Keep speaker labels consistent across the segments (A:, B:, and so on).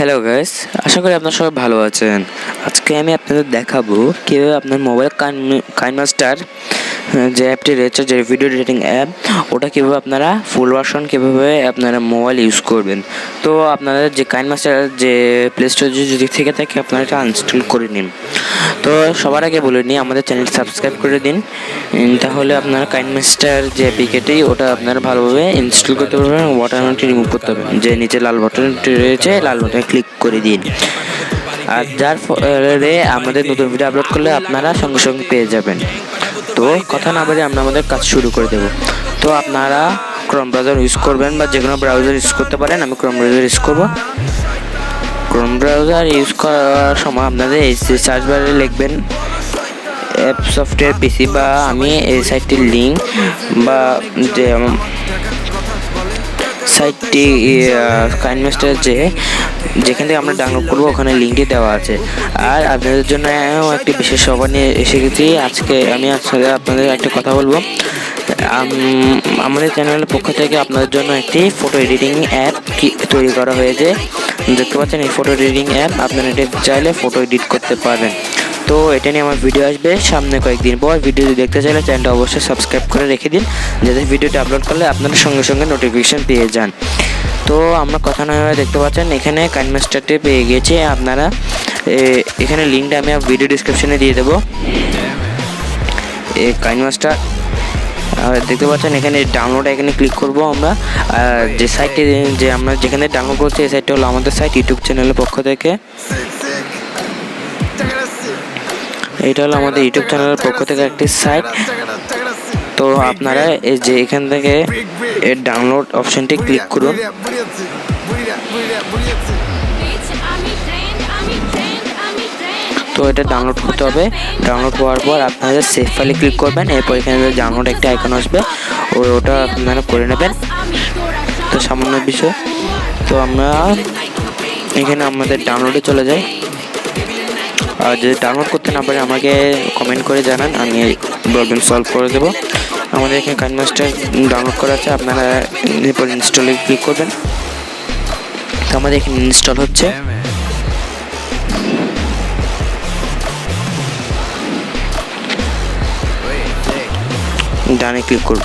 A: Hello guys, আশা করি আপনারা সবাই ভালো আছেন। আজকে আমি আপনাদের দেখাবো কীভাবে আপনার মোবাইল কাইনমাস্টার যে অ্যাপটি রয়েছে, যে ভিডিও এডিটিং অ্যাপ, ওটা কীভাবে আপনারা ফুল ভার্সন কীভাবে আপনারা মোবাইল ইউজ করবেন। তো আপনাদের যে কাইনমাস্টার যে প্লে স্টোর যদি থেকে থাকে আপনারা এটা আনইনস্টল করে নিন। তো সবার আগে বলে নিই, আমাদের চ্যানেল সাবস্ক্রাইব করে দিন, তাহলে আপনারা কাইনমাস্টার যে অ্যাপ্লিকেশনটি ওটা আপনারা ভালোভাবে ইনস্টল করতে পারবেন। বাটনটি রিমুভ করতে হবে, যে নিচে লাল বাটনটি রয়েছে লাল বাটনে ক্লিক করে দিন, আর যার ফলে আমাদের নতুন ভিডিও আপলোড করলে আপনারা সঙ্গে সঙ্গে পেয়ে যাবেন। তো কথা না বলে আমরা আমাদের কাজ শুরু করে দেব। তো আপনারা ক্রোম ব্রাউজার ইউজ করবেন বা যে কোনো ব্রাউজার ইউজ করতে পারেন। আমি ক্রোম ব্রাউজার ইউজ করব। ক্রোম ব্রাউজার ইউজ করার সময় আপনাদের এই সার্চ বারে লিখবেন অ্যাপ সফটওয়্যার পিসি, বা আমি এই সাইটটির লিঙ্ক বা যে সাইটটি কাইনমাস্টার যেখান থেকে আমরা ডাউনলোড করবো ওখানে লিঙ্কটি দেওয়া আছে। আর আপনাদের জন্য একটি বিশেষ খবর নিয়ে এসে গেছি। আজকে আমি আপনাদের একটা কথা বলবো। আমাদের চ্যানেলের পক্ষ থেকে আপনাদের জন্য একটি ফটো এডিটিং অ্যাপ তৈরি করা হয়েছে। দেখতে পাচ্ছেন এই ফটো এডিটিং অ্যাপ, আপনারা এটা চাইলে ফটো এডিট করতে পারবেন। তো এটা নিয়ে আমার ভিডিও আসবে সামনে কয়েকদিন পর। ভিডিওটি দেখতে চাইলে চ্যানেলটা অবশ্যই সাবস্ক্রাইব করে রেখে দিন, যাতে ভিডিওটি আপলোড করলে আপনারা সঙ্গে সঙ্গে নোটিফিকেশান পেয়ে যান। তো আমরা কথা না হয়ে দেখতে পাচ্ছেন এখানে কাইনমাস্টারটি পেয়ে গেছে। আপনারা এখানে লিঙ্কটা আমি ভিডিও ডিসক্রিপশনে দিয়ে দেবো। এই কাইনমাস্টার দেখতে পাচ্ছেন এখানে ডাউনলোড, এখানে ক্লিক করব আমরা। আর যে সাইটটি যে আমরা যেখানে ডাউনলোড করছি এই সাইটটা হলো আমাদের সাইট ইউটিউব চ্যানেলের পক্ষ থেকে। এটা হলো আমাদের ইউটিউব চ্যানেলের পক্ষ থেকে একটি সাইট। তো আপনারা এই যে এখান থেকে এর ডাউনলোড অপশনটি ক্লিক করুন। তো এটা ডাউনলোড করতে হবে। ডাউনলোড হওয়ার পর আপনারা সেভ ফাইলে ক্লিক করবেন। এরপর এখানে ডাউনলোড একটা আইকন আসবে, ওটা আপনারা করে নেবেন। তো সামান্য বিষয়। তো আমরা এখানে আমাদের ডাউনলোডে চলে যাই। আর যদি ডাউনলোড করতে না পারে আমাকে কমেন্ট করে জানান, আমি প্রবলেম সলভ করে দেবো। আমাদের এখানে কাইনমাস্টার ডাউনলোড করা আছে, আপনারা এরপর ইনস্টলে ক্লিক করবেন। তো আমাদের এখানে ইনস্টল হচ্ছে। ডানে ক্লিক করব।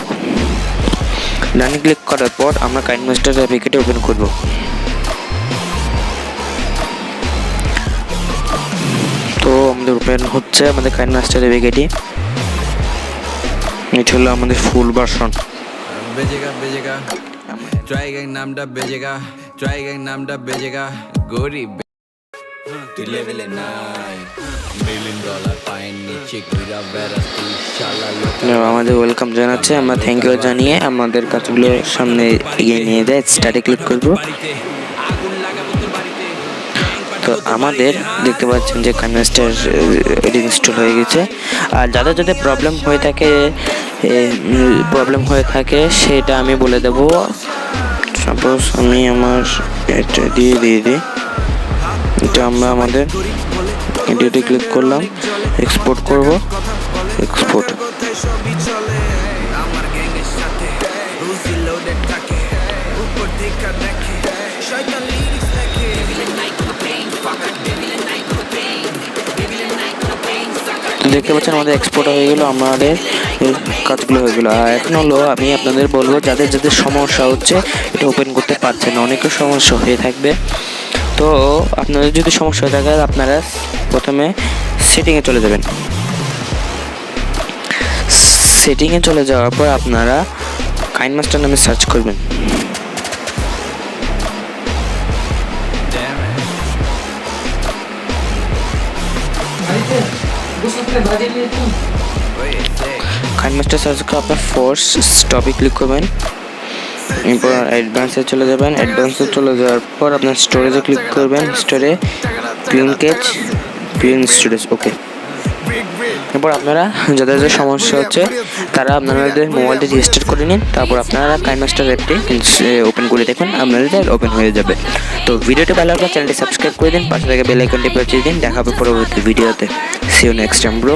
A: ডানে ক্লিক করার পর আমরা কাইনমাস্টার অ্যাপ্লিকেশনটি ওপেন করব। তো আমাদের ওপেন হচ্ছে আমাদের কাইনমাস্টার অ্যাপ্লিকেশনটি। এটা হলো আমাদের ফুল ভার্সন। বেজেগা ট্রাই গ্যাং নামটা বেজেগা গরিব তুই লেভেলে নাই $1 পাইন নিচে ঘুরা বেড়াতে শালা। আমাদের ওয়েলকাম জানাচ্ছে, আমরা থ্যাংক ইউ জানিয়ে আমাদের কাজগুলো সামনে এগিয়ে নিয়ে যায়। স্টার্টে ক্লিক করব। তো আমাদের দেখতে পাচ্ছেন যে কাইনমাস্টার ইনস্টল হয়ে গেছে। আর যাদের যাদের প্রবলেম হয়ে থাকে সেটা আমি বলে দেব। সাপোজ আমি আমার এটা দিয়ে দিই। এটা আমরা আমাদের এডিটে ক্লিক করলাম, এক্সপোর্ট করব। এক্সপোর্ট দেখতে পাচ্ছেন আমাদের এক্সপোর্ট হয়ে গেল, আমাদের কাজগুলো হয়ে গেলো। আর এখন হলো আমি আপনাদের বলবো যাদের যাদের সমস্যা হচ্ছে এটা ওপেন করতে পারছেন, অনেকের সমস্যা হয়ে থাকবে। তো আপনাদের যদি সমস্যা হয়ে থাকে আপনারা প্রথমে সেটিংয়ে চলে যাবেন। সেটিংয়ে চলে যাওয়ার পর আপনারা কাইনমাস্টার নামে সার্চ করবেন। কাইনমাস্টার সার্চ করে আপনার ফোর্স স্টপে ক্লিক করবেন। এরপর অ্যাডভান্সে চলে যাবেন। অ্যাডভান্সে চলে যাওয়ার পর আপনার স্টোরেজে ক্লিক করবেন। স্টোরে ক্লিন স্টোরেজ, ওকে। এরপর আপনারা যাদের যাদের সমস্যা হচ্ছে তারা আপনাদের মোবাইলটি রেজিস্টার করে নিন। তারপর আপনারা কাইনমাস্টার অ্যাপটি ওপেন করে দেখুন, আপনাদের ওপেন হয়ে যাবে। তো ভিডিওটি ভালো লাগলে চ্যানেলটি সাবস্ক্রাইব করে দিন, পাশে থেকে বেল আইকনটি প্রেস করে দিন। দেখা হবে পরবর্তী ভিডিওতে। See you next time bro.